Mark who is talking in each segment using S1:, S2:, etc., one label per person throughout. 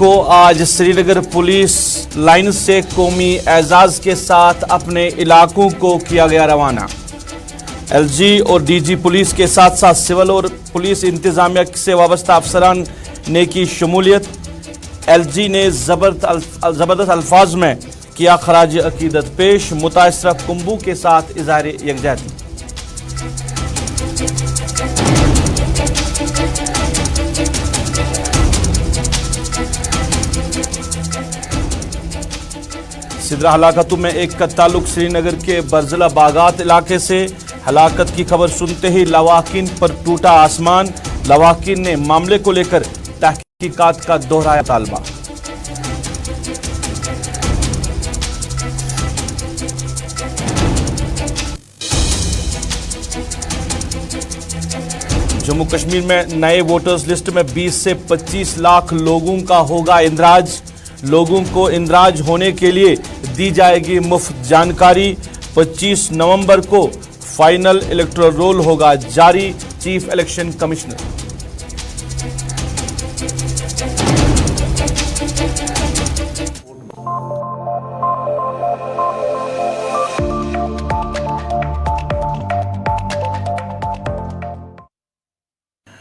S1: को आज Srinagar police line से कौमी एजाज के साथ अपने इलाकों को किया गया रवाना। एलजी और डीजी पुलिस के साथ साथ सिविल और पुलिस इंतजामिया से वाबस्ता अफसरान ने की शमूलियत। एलजी ने ज़बरदस्त अल्फाज में किया खराज अकीदत पेश। मुतासरा कुंबू के साथ इज़हार यकजहती। सिदरा हलाकतों में एक का ताल्लुक श्रीनगर के बरजला बागात इलाके से। हलाकत की खबर सुनते ही लवाकिन पर टूटा आसमान। लवाकिन ने मामले को लेकर तहकीकात का दोहराया तालबा। जम्मू कश्मीर में नए वोटर्स लिस्ट में 20 से 25 लाख लोगों का होगा इंदराज। लोगों को इंदराज होने के लिए दी जाएगी मुफ्त जानकारी। 25 नवंबर को फाइनल इलेक्टोरल रोल होगा जारी। Chief election commissioner.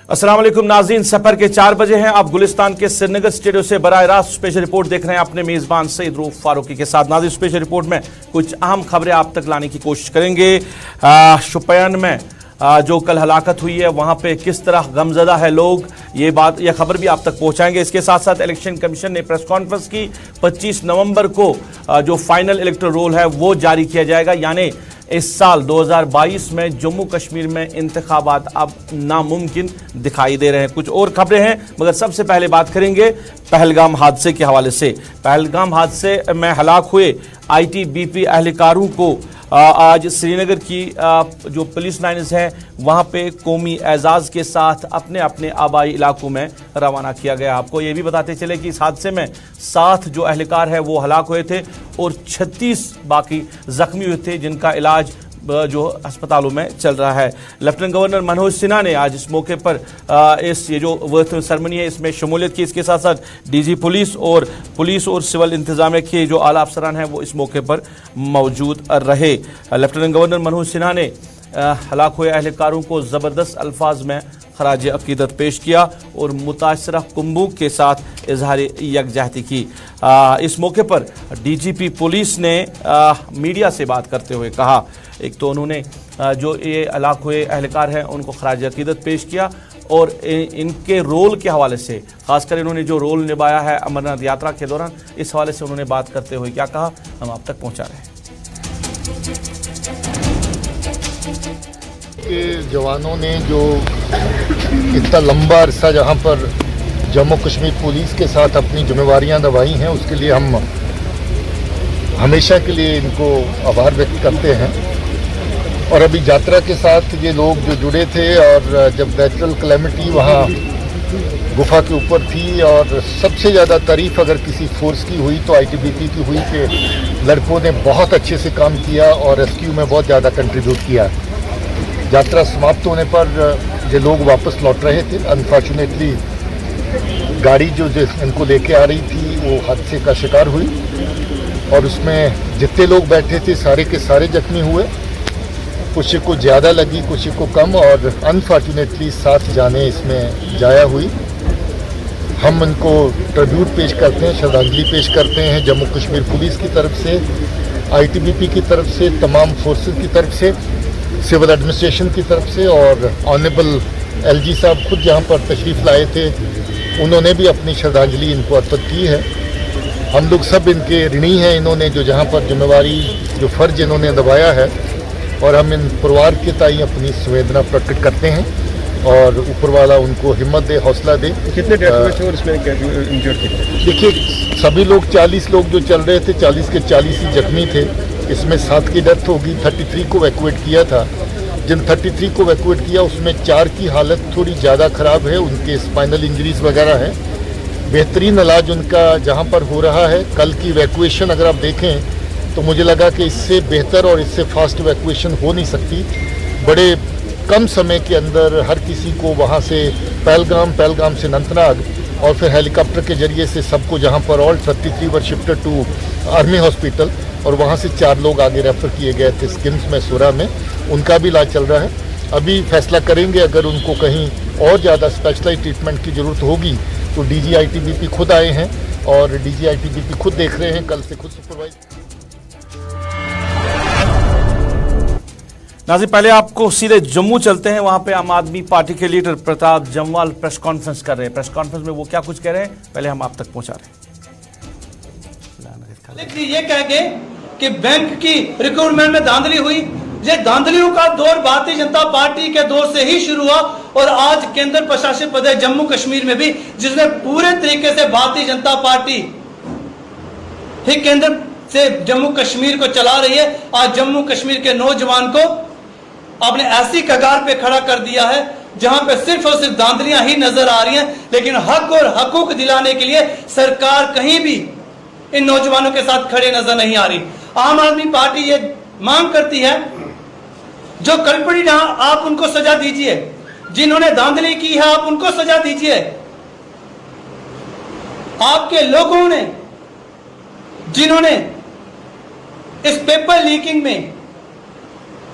S1: अस्सलाम वालेकुम नाज़रीन, सफर के 4 बजे हैं। आप गुलिस्तान के श्रीनगर स्टूडियो से बराह रास्त स्पेशल रिपोर्ट देख रहे हैं अपने मेज़बान सईद रूफ फारूकी के साथ। नाज़रीन, स्पेशल रिपोर्ट में कुछ अहम खबरें आप तक लाने की कोशिश करेंगे। शुपियान में जो कल हलाकत हुई है वहां पे किस तरह गमजदा है लोग, ये खबर भी आप तक पहुंचाएंगे। इसके साथ साथ इलेक्शन कमीशन ने प्रेस कॉन्फ्रेंस की। 25 नवंबर को जो फाइनल इलेक्टोरल रोल है वो जारी किया जाएगा। यानी इस साल 2022 में जम्मू कश्मीर में इंतखाबात अब नामुमकिन दिखाई दे रहे हैं। कुछ और खबरें हैं मगर सबसे पहले बात करेंगे पहलगाम हादसे के हवाले से। पहलगाम हादसे में हलाक हुए आईटीबीपी एहलकारों को आज श्रीनगर की जो पुलिस लाइन्स हैं वहां पे कौमी एजाज के साथ अपने अपने आबाई इलाकों में रवाना किया गया। आपको ये भी बताते चले कि इस हादसे में 7 जो एहलकार हैं वो हलाक हुए थे और 36 बाकी जख्मी हुए थे जिनका इलाज जो अस्पतालों में चल रहा है। लेफ्टिनेंट गवर्नर मनोज सिन्हा ने आज इस मौके पर ये जो वर्थ सेरेमनी है इसमें शमूलियत की। इसके साथ साथ डीजी पुलिस और सिविल इंतजामिया के जो आला अफसरान हैं वो इस मौके पर मौजूद रहे। लेफ्टिनेंट गवर्नर मनोज सिन्हा ने हलाक हुए एहलकारों को ज़बरदस्त अल्फाज में खराज अकीदत पेश किया और मुतासरा कुंबू के साथ इजहार यकजहती की। इस मौके पर डीजीपी पुलिस ने मीडिया से बात करते हुए कहा, एक तो उन्होंने जो ये हलाक हुए एहलकार हैं उनको खराज अकीदत पेश किया और इनके रोल के हवाले से, खासकर इन्होंने जो रोल निभाया है अमरनाथ यात्रा के दौरान, इस हवाले से उन्होंने बात करते हुए क्या कहा हम आप तक पहुँचा रहे हैं।
S2: के जवानों ने जो इतना लंबा अरसा जहां पर जम्मू कश्मीर पुलिस के साथ अपनी जिम्मेवारियां निभाई हैं उसके लिए हम हमेशा के लिए इनको आभार व्यक्त करते हैं। और अभी यात्रा के साथ ये लोग जो जुड़े थे और जब नेचुरल कैलेमिटी वहाँ गुफा के ऊपर थी और सबसे ज़्यादा तारीफ अगर किसी फोर्स की हुई तो आईटीबीपी की हुई कि लड़कों ने बहुत अच्छे से काम किया और रेस्क्यू में बहुत ज़्यादा कंट्रीब्यूट किया। यात्रा समाप्त होने पर ये लोग वापस लौट रहे थे। अनफॉर्चुनेटली गाड़ी जो इनको लेके आ रही थी वो हादसे का शिकार हुई और उसमें जितने लोग बैठे थे सारे के सारे जख्मी हुए। कुछ को ज़्यादा लगी, कुछ को कम और अनफॉर्चुनेटली 7 जाने इसमें जाया हुई। हम उनको ट्रिब्यूट पेश करते हैं, श्रद्धांजलि पेश करते हैं जम्मू कश्मीर पुलिस की तरफ से, आईटीबीपी की तरफ से, तमाम फोर्सेस की तरफ से, सिविल एडमिनिस्ट्रेशन की तरफ से और ऑनरेबल एलजी साहब खुद जहाँ पर तशरीफ़ लाए थे उन्होंने भी अपनी श्रद्धांजलि इनको अर्पित की है। हम लोग सब इनके ऋणी हैं, इन्होंने जो जहाँ पर जिम्मेवारी जो फ़र्ज इन्होंने निभाया है और हम इन परिवार के ताई अपनी संवेदना प्रकट करते हैं और ऊपर वाला उनको हिम्मत दे, हौसला दे।
S3: कितने डेथ हुए थे और इसमें इंजर्ड थे?
S2: देखिए सभी लोग 40 लोग जो चल रहे थे 40 के 40 ही जख्मी थे। इसमें 7 की डेथ होगी, 33 को वैक्यूएट किया था। जिन 33 को वैक्यूएट किया उसमें 4 की हालत थोड़ी ज़्यादा ख़राब है, उनके स्पाइनल इंजरीज वगैरह हैं। बेहतरीन इलाज उनका जहाँ पर हो रहा है। कल की वैक्यूएशन अगर आप देखें तो मुझे लगा कि इससे बेहतर और इससे फास्ट वैक्यूएशन हो नहीं सकती। बड़े कम समय के अंदर हर किसी को वहाँ से पहलगाम से अनंतनाग और फिर हेलीकॉप्टर के जरिए से सबको जहाँ पर all 33 were shifted to army hospital और वहाँ से 4 लोग आगे रेफर किए गए थे स्किम्स में, सुरा में, उनका भी इलाज चल रहा है। अभी फैसला करेंगे, अगर उनको कहीं और ज़्यादा स्पेशलाइज ट्रीटमेंट की ज़रूरत होगी तो DG-ITBP खुद आए हैं और DG-ITBP खुद देख रहे हैं, कल से खुद सुपरवाइज।
S1: नाज़रीन, पहले आपको सीधे जम्मू चलते हैं। वहां पे आम आदमी पार्टी के leader Pratap Jamwal press conference कर रहे हैं। प्रेस कॉन्फ्रेंस में वो क्या कुछ कह रहे हैं, पहले हम आप तक पहुंचा रहे हैं।
S4: ये कह के कि बैंक की रिक्रूटमेंट में धांधली हुई, ये धांधलियों का दौर भारतीय जनता पार्टी के दौर से ही शुरू हुआ और आज केंद्र प्रशासित प्रदेश जम्मू कश्मीर में भी, जिसमें पूरे तरीके से भारतीय जनता पार्टी ही केंद्र से जम्मू कश्मीर को चला रही है। आज जम्मू कश्मीर के नौजवान को आपने ऐसी कगार पे खड़ा कर दिया है जहां पे सिर्फ और सिर्फ धांधलियां ही नजर आ रही हैं, लेकिन हक और हकूक दिलाने के लिए सरकार कहीं भी इन नौजवानों के साथ खड़े नजर नहीं आ रही। आम आदमी पार्टी ये मांग करती है, जो कल्पड़ी ना आप उनको सजा दीजिए, जिन्होंने धांधली की है आप उनको सजा दीजिए। आपके लोगों ने जिन्होंने इस पेपर लीकिंग में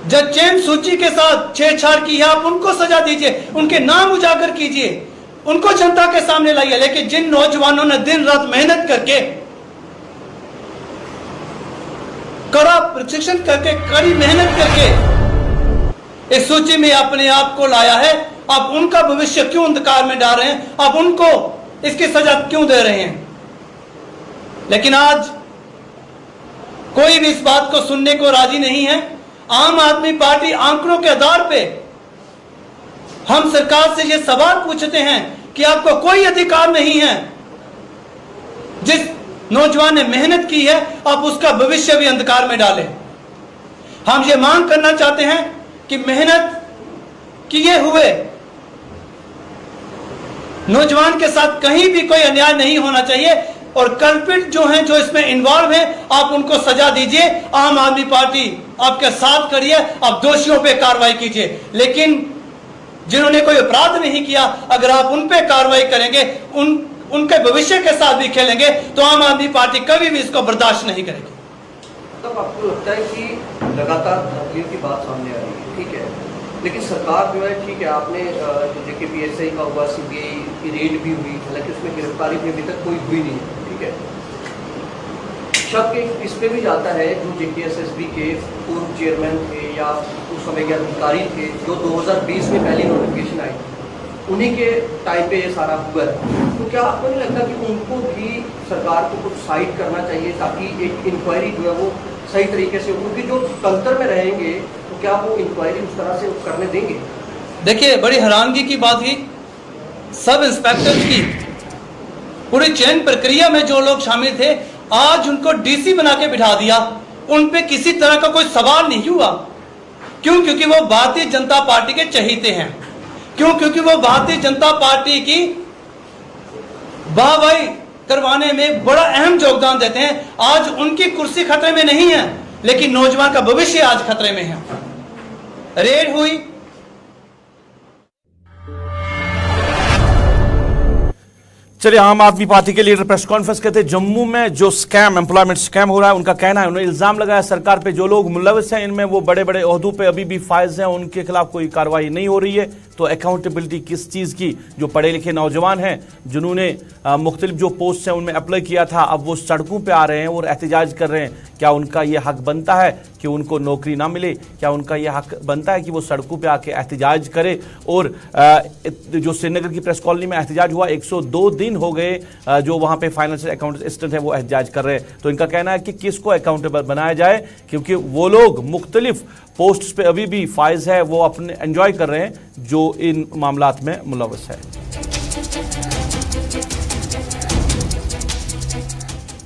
S4: जब चेन सूची के साथ छेड़छाड़ की है आप उनको सजा दीजिए, उनके नाम उजागर कीजिए, उनको जनता के सामने लाइए। लेकिन जिन नौजवानों ने दिन रात मेहनत करके, कड़ा प्रशिक्षण करके, कड़ी मेहनत करके इस सूची में अपने आप को लाया है, आप उनका भविष्य क्यों अंधकार में डाल रहे हैं, आप उनको इसकी सजा क्यों दे रहे हैं? लेकिन आज कोई भी इस बात को सुनने को राजी नहीं है। आम आदमी पार्टी आंकड़ों के आधार पे हम सरकार से ये सवाल पूछते हैं कि आपको कोई अधिकार नहीं है, जिस नौजवान ने मेहनत की है आप उसका भविष्य भी अंधकार में डालें। हम ये मांग करना चाहते हैं कि मेहनत किए हुए नौजवान के साथ कहीं भी कोई अन्याय नहीं होना चाहिए और कल्पित जो हैं, जो इसमें इन्वॉल्व हैं, आप उनको सजा दीजिए। आम आदमी पार्टी आपके साथ खड़ी है, आप दोषियों पे कार्रवाई कीजिए। लेकिन जिन्होंने कोई अपराध नहीं किया, अगर आप उन पे कार्रवाई करेंगे, उनके भविष्य के साथ भी खेलेंगे, तो आम आदमी पार्टी कभी भी इसको बर्दाश्त नहीं करेगी।
S5: तब आपको लगता है कि लगातार धांधलियों की बात सामने आ रही है, ठीक है, लेकिन सरकार जो है, ठीक है, आपने जो JKPSI का हुआ, CBI की रेड भी हुई, हालांकि उसमें गिरफ्तारी भी अभी तक कोई हुई नहीं, ठीक है। शक इस पे भी जाता है जो JKSSB के पूर्व चेयरमैन थे या उस समय के अधिकारी थे, जो 2020 में पहली नोटिफिकेशन आई, उन्हीं के टाइम पे ये सारा हुआ है। तो क्या आपको नहीं लगता कि उनको भी सरकार को कुछ साइड करना चाहिए ताकि एक इंक्वायरी जो है वो सही तरीके से, क्योंकि जो तंत्र में रहेंगे तो क्या वो इंक्वायरी उस तरह से करने देंगे?
S4: देखिए, बड़ी हैरानगी की बात ही सब इंस्पेक्टर्स की पूरी चयन प्रक्रिया में जो लोग शामिल थे, आज उनको DC बना के बिठा दिया, उन पे किसी तरह का कोई सवाल नहीं हुआ। क्यों? क्योंकि वो भारतीय जनता पार्टी के चहीते हैं। क्यों? क्योंकि वो भारतीय जनता पार्टी की वाहवाही करवाने में बड़ा अहम योगदान देते हैं। आज उनकी कुर्सी खतरे में नहीं है, लेकिन नौजवान का भविष्य आज खतरे में है। रेड हुई,
S1: चलिए, आम आदमी पार्टी के लीडर प्रेस कॉन्फ्रेंस कहते हैं जम्मू में जो स्कैम, एम्प्लॉयमेंट स्कैम हो रहा है, उनका कहना है, उन्होंने इल्जाम लगाया सरकार पे, जो लोग मुलविस हैं इनमें वो बड़े बड़े ओहदों पे अभी भी फायज हैं, उनके खिलाफ कोई कार्रवाई नहीं हो रही है। तो अकाउंटेबिलिटी किस चीज़ की? जो पढ़े लिखे नौजवान हैं जिन्होंने मुख्तलिफ जो पोस्ट हैं उनमें अप्लाई किया था, अब वो सड़कों पर आ रहे हैं और एहतजाज कर रहे हैं। क्या उनका ये हक बनता है कि उनको नौकरी ना मिले? क्या उनका ये हक बनता है कि वो सड़कों पे आके एहतजाज करे? और जो श्रीनगर की प्रेस कॉलोनी में एहतजाज हुआ, 102 दिन हो गए जो वहाँ पे फाइनेंशियल अकाउंट असिस्टेंट है वो एहतजाज कर रहे हैं। तो इनका कहना है कि किसको अकाउंटेबल बनाया जाए, क्योंकि वो लोग मुख्तलिफ पोस्ट्स पे अभी भी फायज है, वो अपने एंजॉय कर रहे हैं जो इन मामलात में मुलविस है।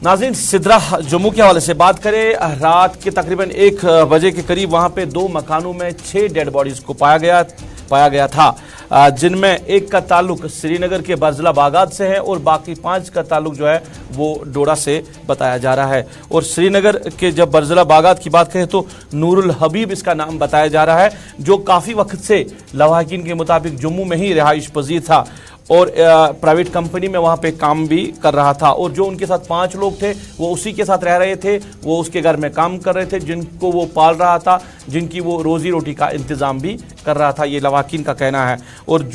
S1: नाज़रीन, सिद्रा जम्मू के हवाले से बात करें, रात के तकरीबन 1 बजे के करीब वहां पे 2 मकानों में 6 डेड बॉडीज को पाया गया था, जिनमें एक का ताल्लुक श्रीनगर के बरजला बागात से है और बाकी 5 का ताल्लुक जो है वो डोडा से बताया जा रहा है। और श्रीनगर के जब बरजला बागात की बात करें तो नूरुल हबीब इसका नाम बताया जा रहा है, जो काफ़ी वक्त से लवाहकीन के मुताबिक जम्मू में ही रिहाइश पजीर था और प्राइवेट कंपनी में वहाँ पे काम भी कर रहा था। और जो उनके साथ 5 लोग थे वो उसी के साथ रह रहे थे, वो उसके घर में काम कर रहे थे, जिनको वो पाल रहा था, जिनकी वो रोजी रोटी का इंतज़ाम भी कर रहा था, ये लवाकिन का कहना है। और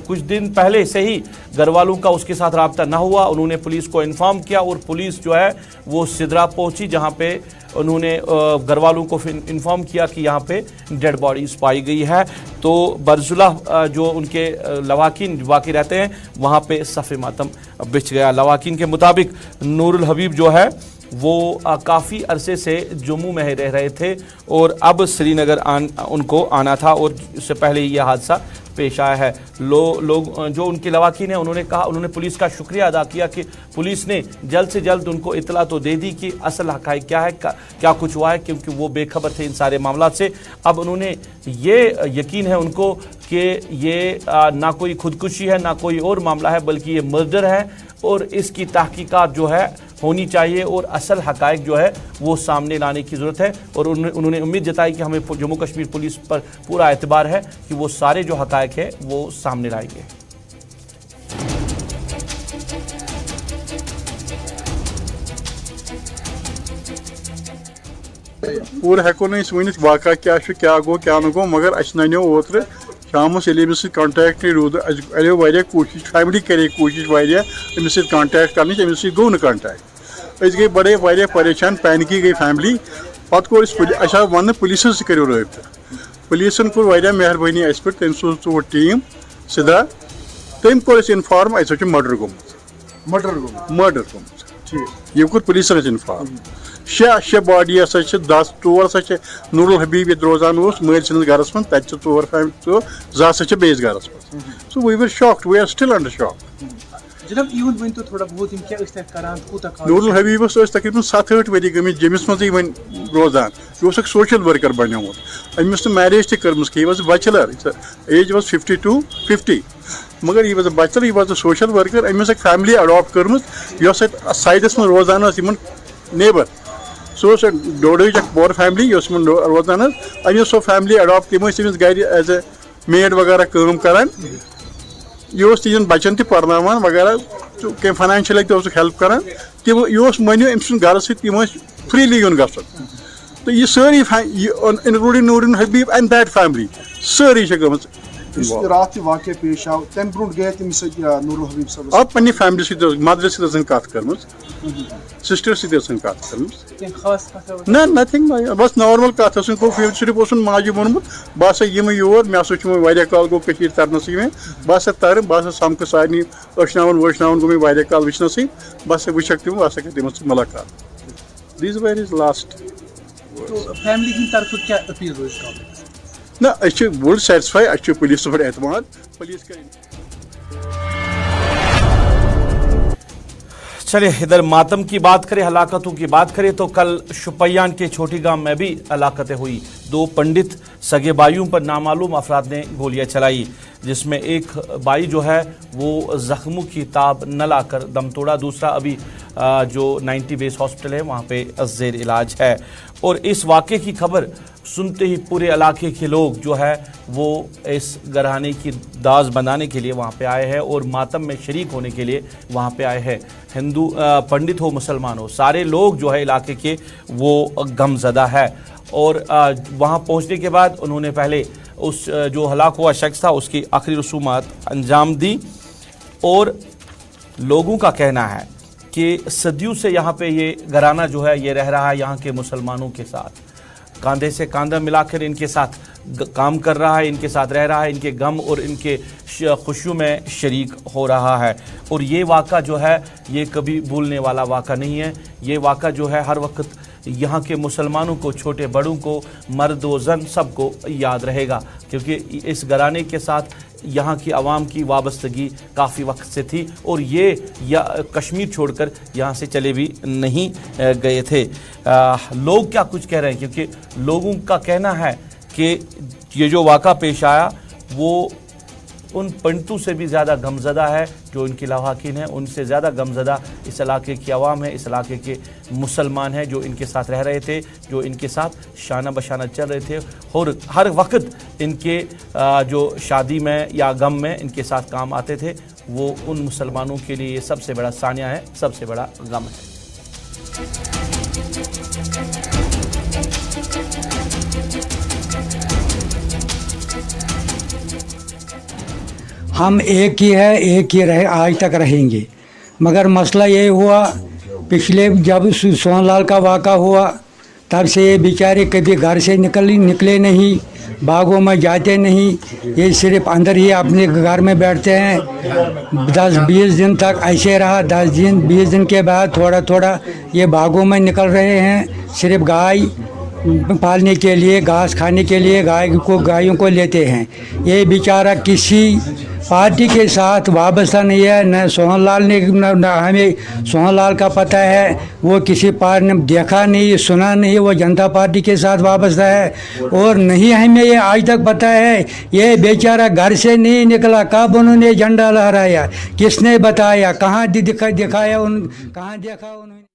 S1: कुछ दिन पहले से ही घर वालों का उसके साथ रब्ता ना हुआ, उन्होंने पुलिस को इन्फॉर्म किया और पुलिस जो है वो सिदरा पहुंची, जहां पे उन्होंने घर वालों को इन्फॉर्म किया कि यहाँ पे डेड बॉडीज पाई गई है। तो बरजुला जो उनके लवाकिन वाकई रहते हैं वहाँ पे सफ़े मातम बिछ गया। लवाकिन के मुताबिक नूरुल हबीब जो है वो काफ़ी अरसे से जम्मू में रह रहे थे और अब श्रीनगर उनको आना था और इससे पहले ही यह हादसा पेश आया है। लोग जो उनके लवाकिन हैं उन्होंने पुलिस का शुक्रिया अदा किया कि पुलिस ने जल्द से जल्द उनको इतला तो दे दी कि असल हक़ाइक़ क्या है, क्या कुछ हुआ है, क्योंकि वो बेखबर थे इन सारे मामला से। अब उन्होंने ये यकीन है उनको कि ये ना कोई खुदकुशी है ना कोई और मामला है, बल्कि ये मर्डर है और इसकी तहकीकात जो है होनी चाहिए और असल हक़ाइक़ जो है वो सामने लाने की ज़रूरत है। और उन्होंने उम्मीद जताई कि हमें जम्मू कश्मीर पुलिस पर पूरा एतबार है कि वो सारे जो हक़ाइक़ है वो सामने लाएंगे।
S6: पूरा हेको वन वाक़ा क्या गो क्या न गो, मगर अस नन्यो ओत्र शामस अमिस कॉन्टैक्ट रूद वारिया कोशिश, फैमिली करे कोशिश वारिया अमिस कॉन्टैक्ट कर, अमिस गो न कॉन्टैक्ट। अस गई बड़े वारिया परेशान, पैनिकी गई फैमिली। पत कोर वन पुलिस करो रब्त, पुलिसन कोर वारिया मेहरबानी अस पे, तम सोज तोर टीम सिदा, तम कोर इन्फॉर्म अस मर्डर गोमुत यह कोर पुलिसन इन्फॉर्म। 6 बॉडी 10 4 नूरुल हबीब ये रोजान मल सस गरस मन, तत 4 फैमिली 2 बेस गरस मन। So we were shocked, we are still under shock.
S7: जनाब यूं वन तो थोड़ा बहुत इन क्या इस्तेमाल करान कोता का
S6: नूरुल हबीबस तकरीबन 7-8 वरी गई जमिस मज वन रोजान, यह सोशल वर्कर बनोमुत। अमिस मैरिज तर्मस कि वॉज बैचलर, एज वॉज 52-50, मगर यह वॉज बैचलर, यह वॉज सोशल वर्कर। अमिस फैमिली अडॉप्ट कर्म साइडस में रोजान नेबर, सो डोडच बोर फैमिली रोजान। अमिस सो फैमिली अडॉप्ट, तम गर एज ए मेड वगैरह काम करान, यह तिहन बचन तर्नावान वगैरह, कहीं फाइनेंशियल हेल्प करान। यह मनो अम गर सम फ्रीली यून गसन। तो यह सारी including Nurul Habib and that family सारी गम
S7: रात वाक़ पेश आव, तम ब्रोह गए तमिस नूरुल हबीब साहब
S6: अब पन्नी फैमिली मदर सत कत कर, सिस्टर सत कत ना नथिंग, बस नॉर्मल कत सिर्फ माजि वोनमुत बह यम योर, मे वारिया काल गो तरनस में, बह तर बह समख सारे अशनावन वशनावन गो मे वारिया काल वचनस, बह वुक तम बह तम मुलाकात। These were is last.
S7: Family की तरफ क्या अपील रोज
S6: ना बोल सेटिस्फाई, अच्छे पुलिस पर एतमाद, पुलिस कर।
S1: चलिए इधर मातम की बात करें, हलाकतों की बात करें तो कल शुपैयान के छोटी गांव में भी हलाकतें हुई। 2 पंडित सगे भाइयों पर नामालूम अफराद ने गोलियां चलाई, जिसमें एक भाई जो है वो जख्मों की ताब न लाकर दम तोड़ा, दूसरा अभी जो 90 बेस हॉस्पिटल है वहाँ पे ज़ेर इलाज है। और इस वाक़े की खबर सुनते ही पूरे इलाके के लोग जो है वो इस घराने की दाज बनाने के लिए वहाँ पे आए हैं और मातम में शरीक होने के लिए वहाँ पे आए हैं। हिंदू पंडित हो मुसलमान हो, सारे लोग जो है इलाके के वो गमज़दा है। और वहाँ पहुँचने के बाद उन्होंने पहले उस जो हलाक हुआ शख्स था उसकी आखिरी रसूमात अंजाम दी। और लोगों का कहना है कि सदियों से यहाँ पे ये घराना जो है ये रह रहा है यहाँ के मुसलमानों के साथ, कंधे से कंधा मिलाकर इनके साथ काम कर रहा है, इनके साथ रह रहा है, इनके गम और इनके खुशियों में शरीक हो रहा है। और ये वाक़ा जो है ये कभी भूलने वाला वाक़ा नहीं है। ये वाक़ा जो है हर वक्त यहाँ के मुसलमानों को, छोटे बड़ों को, मर्द व जन सबको याद रहेगा, क्योंकि इस घराने के साथ यहाँ की आवाम की वाबस्तगी काफ़ी वक्त से थी और ये कश्मीर छोड़कर यहाँ से चले भी नहीं गए थे। लोग क्या कुछ कह रहे हैं, क्योंकि लोगों का कहना है कि ये जो वाक़ा पेश आया वो उन पंडितों से भी ज़्यादा गमज़दा है जो इनके लवाकिन हैं, उनसे ज़्यादा गमज़दा इस इलाके की आवाम है, इस इलाके के मुसलमान हैं जो इनके साथ रह रहे थे, जो इनके साथ शाना बशाना चल रहे थे और हर वक्त इनके जो शादी में या गम में इनके साथ काम आते थे। वो उन मुसलमानों के लिए ये सबसे बड़ा सानिया है, सबसे बड़ा गम है।
S8: हम एक ही है, एक ही रहे, आज तक रहेंगे। मगर मसला ये हुआ, पिछले जब सोहनलाल का वाक़ा हुआ तब से ये बेचारे कभी घर से निकले नहीं, बागों में जाते नहीं, ये सिर्फ अंदर ही अपने घर में बैठते हैं। 10-20 दिन तक ऐसे रहा। 10-20 दिन के बाद थोड़ा थोड़ा ये बागों में निकल रहे हैं, सिर्फ गाय पालने के लिए, घास खाने के लिए गायों को लेते हैं। ये बेचारा किसी पार्टी के साथ वाबस्ता नहीं है, न सोहनलाल ने न हमें सोहनलाल का पता है, वो किसी पार्टी ने देखा नहीं, सुना नहीं, वो जनता पार्टी के साथ वाबस्ता है। और नहीं हमें ये आज तक पता है ये बेचारा घर से नहीं निकला, कब उन्होंने झंडा लहराया, किसने बताया, कहाँ दिखाया, कहाँ देखा उन्होंने।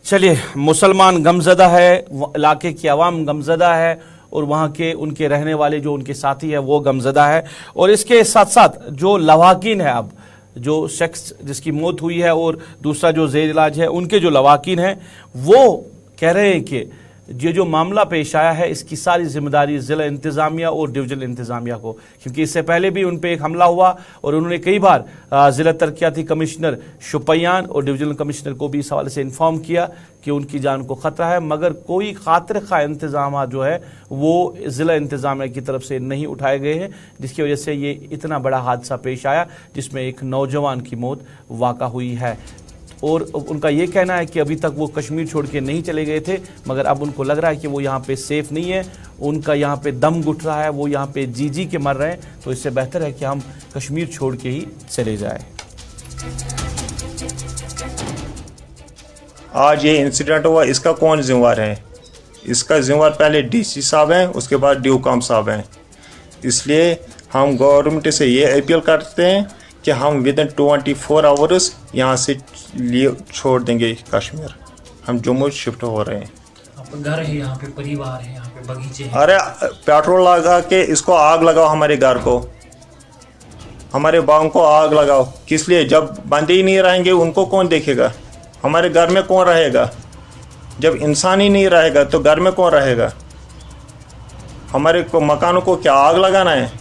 S1: चलिए, मुसलमान गमज़दा है, इलाके की आवाम गमज़दा है और वहाँ के उनके रहने वाले जो उनके साथी है वो गमज़दा है। और इसके साथ साथ जो लवाकिन है, अब जो शख्स जिसकी मौत हुई है और दूसरा जो ज़ेर इलाज है, उनके जो लवाकिन हैं वो कह रहे हैं कि ये जो मामला पेश आया है इसकी सारी जिम्मेदारी ज़िला इंतज़ामिया और डिवीज़नल इंतज़ामिया को, क्योंकि इससे पहले भी उन पर एक हमला हुआ और उन्होंने कई बार ज़िला तरक्याती कमिश्नर शुपैयान और डिवीज़नल कमिश्नर को भी इस हवाले से इन्फॉर्म किया कि उनकी जान को ख़तरा है, मगर कोई खातिर खा इंतज़ाम जो है वो ज़िला इंतज़ामिया की तरफ से नहीं उठाए गए हैं, जिसकी वजह से ये इतना बड़ा हादसा पेश आया जिसमें एक नौजवान की मौत वाक़ा हुई है। और उनका ये कहना है कि अभी तक वो कश्मीर छोड़ के नहीं चले गए थे, मगर अब उनको लग रहा है कि वो यहाँ पे सेफ़ नहीं है, उनका यहाँ पे दम घुट रहा है, वो यहाँ पे जी के मर रहे हैं, तो इससे बेहतर है कि हम कश्मीर छोड़ के ही चले जाएं।
S9: आज ये इंसिडेंट हुआ, इसका कौन जिम्मेवार है? इसका जिम्मेवार पहले डीसी साहब हैं, उसके बाद ड्यूकॉम साहब हैं। इसलिए हम गवर्नमेंट से ये अपील करते हैं कि हम विदिन 24 आवर्स यहाँ से लिए छोड़ देंगे कश्मीर, हम जम्मू शिफ्ट हो रहे हैं।
S10: घर है यहाँ पे, परिवार है यहाँ पे, बगीचे हैं।
S9: अरे पेट्रोल लगा के इसको आग लगाओ, हमारे घर को, हमारे बागों को आग लगाओ। किस लिए? जब बंदे ही नहीं रहेंगे उनको कौन देखेगा? हमारे घर में कौन रहेगा? जब इंसान ही नहीं रहेगा तो घर में कौन रहेगा? हमारे को मकानों को क्या आग लगाना है?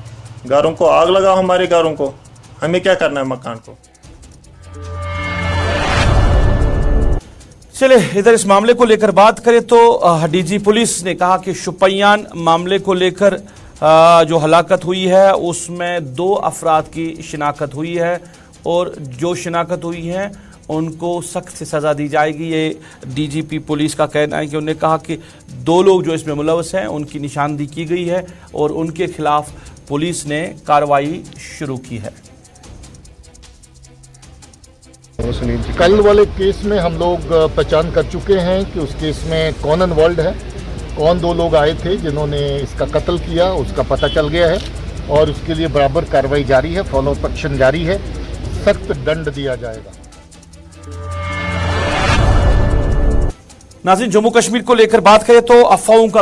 S9: घरों को आग लगाओ, हमारे घरों को, हमें क्या करना है मकान को?
S1: चलिए, इधर इस मामले को लेकर बात करें तो डीजी पुलिस ने कहा कि शुपैयान मामले को लेकर जो हलाकत हुई है उसमें 2 अफराद की शिनाख्त हुई है और जो शिनाख्त हुई है उनको सख्त से सज़ा दी जाएगी। ये डीजीपी पुलिस का कहना है कि उन्होंने कहा कि 2 लोग जो इसमें मुलव्वस हैं उनकी निशानदेही की गई है और उनके खिलाफ पुलिस ने कार्रवाई शुरू की है।
S2: कल वाले केस में हम लोग पहचान कर चुके हैं कि उस केस में कौन इन्वॉल्व है, कौन 2 लोग आए थे जिन्होंने इसका कत्ल किया, उसका पता चल गया है और उसके लिए बराबर कार्रवाई जारी है, फॉलो अप एक्शन जारी है, सख्त दंड दिया जाएगा।
S1: नाज़रीन, जम्मू कश्मीर को लेकर बात करें तो अफवाहों का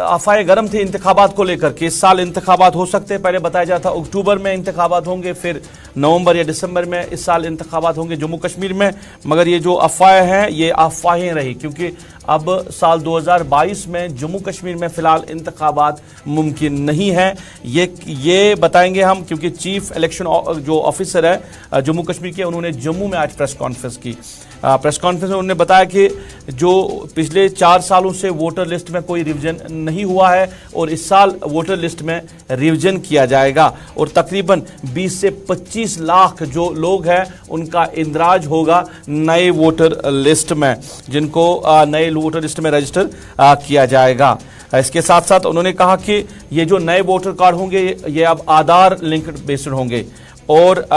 S1: अफवाहें गर्म थी इंतखाबात को लेकर कि इस साल इंतखाबात हो सकते हैं। पहले बताया जाता अक्टूबर में इंतखाबात होंगे, फिर नवंबर या दिसंबर में इस साल इंतखाबात होंगे जम्मू कश्मीर में, मगर ये जो अफवाहें हैं ये अफवाहें रही, क्योंकि अब साल 2022 में जम्मू कश्मीर में फ़िलहाल इंतखाबात मुमकिन नहीं है। ये बताएंगे हम, क्योंकि चीफ इलेक्शन जो ऑफिसर है जम्मू कश्मीर के, उन्होंने जम्मू में आज प्रेस कॉन्फ्रेंस की। प्रेस कॉन्फ्रेंस में उन्होंने बताया कि जो पिछले 4 सालों से वोटर लिस्ट में कोई रिवीजन नहीं हुआ है और इस साल वोटर लिस्ट में रिवीजन किया जाएगा और तकरीबन 20 से 25 लाख जो लोग हैं उनका इंदराज होगा नए वोटर लिस्ट में, जिनको नए वोटर लिस्ट में रजिस्टर किया जाएगा। इसके साथ साथ उन्होंने कहा कि ये जो नए वोटर कार्ड होंगे ये अब आधार लिंक्ड बेस्ड होंगे और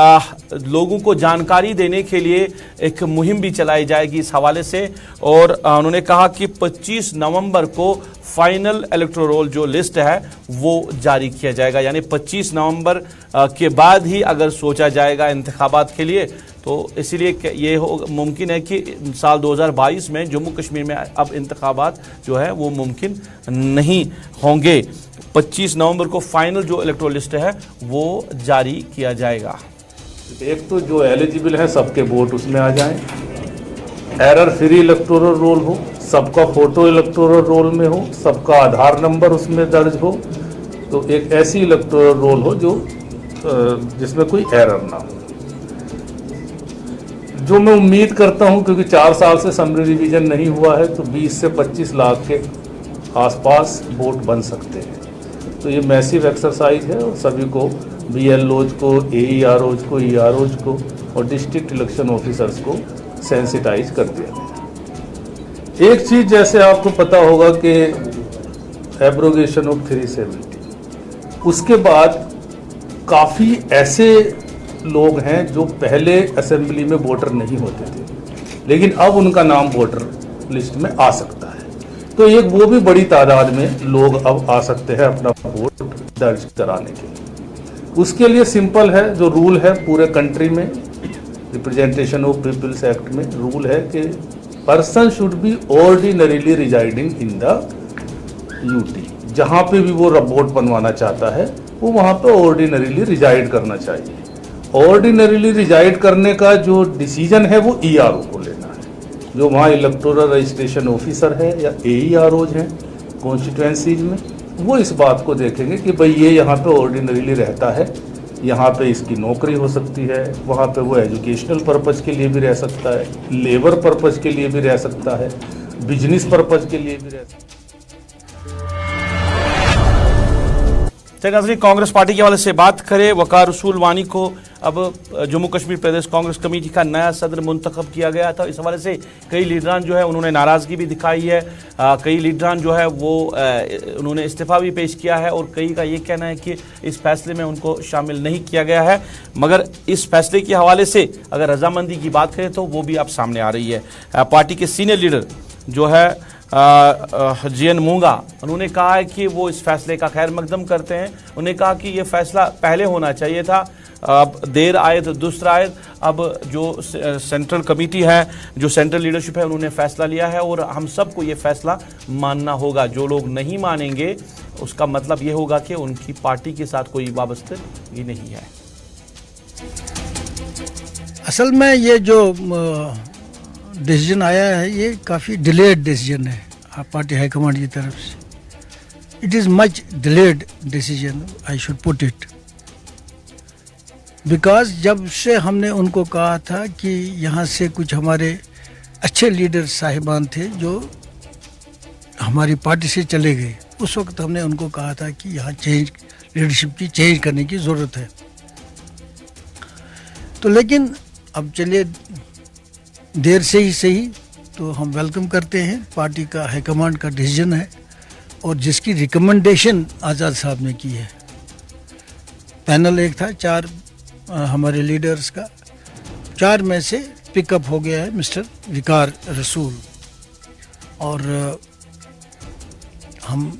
S1: लोगों को जानकारी देने के लिए एक मुहिम भी चलाई जाएगी इस हवाले से। और उन्होंने कहा कि 25 नवंबर को फाइनल इलेक्टोरल रोल जो लिस्ट है वो जारी किया जाएगा, यानी 25 नवंबर के बाद ही अगर सोचा जाएगा इंतखाबात के लिए। तो इसीलिए ये मुमकिन है कि साल 2022 में जम्मू कश्मीर में अब इंतखाबात जो है वो मुमकिन नहीं होंगे। 25 नवंबर को फाइनल जो इलेक्टोरल लिस्ट है वो जारी किया जाएगा।
S11: एक तो जो एलिजिबल है सबके वोट उसमें आ जाएं, एरर फ्री इलेक्टोरल रोल हो, सबका फोटो इलेक्टोरल रोल में हो, सबका आधार नंबर उसमें दर्ज हो, तो एक ऐसी इलेक्टोरल रोल हो जो जिसमें कोई एरर ना हो। जो मैं उम्मीद करता हूं, क्योंकि 4 साल से समरी रिवीजन नहीं हुआ है, तो 20 से 25 लाख के आसपास वोट बन सकते हैं। तो ये मैसिव एक्सरसाइज है और सभी को, BLOs को, AEROs को, EROs को और डिस्ट्रिक्ट इलेक्शन ऑफिसर्स को सेंसिटाइज कर दिया गया। एक चीज़ जैसे आपको पता होगा कि एब्रोगेशन ऑफ 370, उसके बाद काफ़ी ऐसे लोग हैं जो पहले असेंबली में वोटर नहीं होते थे, लेकिन अब उनका नाम वोटर लिस्ट में आ सकता है। तो एक वो भी बड़ी तादाद में लोग अब आ सकते हैं अपना वोट दर्ज कराने के लिए। उसके लिए सिंपल है, जो रूल है पूरे कंट्री में, रिप्रेजेंटेशन ऑफ पीपल्स एक्ट में रूल है कि person should be ordinarily residing in the UT. जहाँ पे भी वो वोट बनवाना चाहता है वो वहाँ पे ऑर्डिनरीली रिजाइड करना चाहिए। ऑर्डिनरीली रिजाइड करने का जो डिसीजन है वो ERO को लेना है, जो वहाँ इलेक्टोरल रजिस्ट्रेशन ऑफिसर है या AEROs हैं कॉन्स्टिट्यूएंसीज में, वो इस बात को देखेंगे कि भाई ये यहाँ पे ऑर्डिनरीली रहता है, यहाँ पे इसकी नौकरी हो सकती है, वहाँ पे वो एजुकेशनल पर्पज़ के लिए भी रह सकता है, लेबर पर्पज़ के लिए भी रह सकता है, बिजनेस पर्पज़ के लिए भी रह सकता है।
S1: नाज़रीन, कांग्रेस पार्टी के हवाले से बात करें, वकार रसूल वानी को अब जम्मू कश्मीर प्रदेश कांग्रेस कमेटी का नया सदर मुंतखब किया गया था। इस हवाले से कई लीडरान जो है उन्होंने नाराज़गी भी दिखाई है, कई लीडरान जो है वो उन्होंने इस्तीफ़ा भी पेश किया है और कई का ये कहना है कि इस फैसले में उनको शामिल नहीं किया गया है। मगर इस फैसले के हवाले से अगर रजामंदी की बात करें तो वो भी अब सामने आ रही है। पार्टी के सीनियर लीडर जो है GN मूंगा, उन्होंने कहा है कि वो इस फैसले का खैर मकदम करते हैं। उन्होंने कहा कि ये फैसला पहले होना चाहिए था, अब देर आए तो दुरुस्त आए। अब जो सेंट्रल कमेटी है, जो सेंट्रल लीडरशिप है, उन्होंने फैसला लिया है और हम सबको ये फैसला मानना होगा। जो लोग नहीं मानेंगे उसका मतलब ये होगा कि उनकी पार्टी के साथ कोई वाबस्तगी नहीं है।
S12: असल में ये जो डिसीजन आया है ये काफ़ी डिलेड डिसीजन है पार्टी हाईकमांड की तरफ से। It is much delayed decision, I should put it, because जब से हमने उनको कहा था कि यहाँ से कुछ हमारे अच्छे लीडर साहिबान थे जो हमारी पार्टी से चले गए, उस वक्त हमने उनको कहा था कि यहाँ चेंज, लीडरशिप की चेंज करने की ज़रूरत है। तो लेकिन अब चलिए देर से ही सही, तो हम वेलकम करते हैं, पार्टी का हाईकमांड का डिसीजन है और जिसकी रिकमेंडेशन आज़ाद साहब ने की है। पैनल एक था 4 हमारे लीडर्स का, 4 में से पिकअप हो गया है मिस्टर वकार रसूल, और हम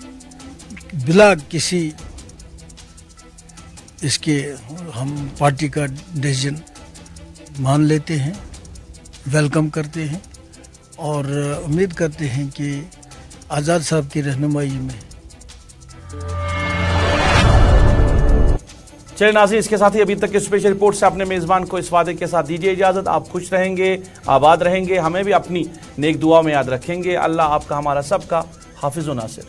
S12: बिला किसी इसके हम पार्टी का डिसीजन मान लेते हैं, वेलकम करते हैं और उम्मीद करते हैं कि आज़ाद साहब की रहनुमाई में।
S1: चलिए नाज़रीन, इसके साथ ही अभी तक की स्पेशल रिपोर्ट से अपने मेज़बान को इस वादे के साथ दीजिए इजाज़त। आप खुश रहेंगे, आबाद रहेंगे, हमें भी अपनी नेक दुआ में याद रखेंगे। अल्लाह आपका, हमारा सबका हाफिज़ व नासिर।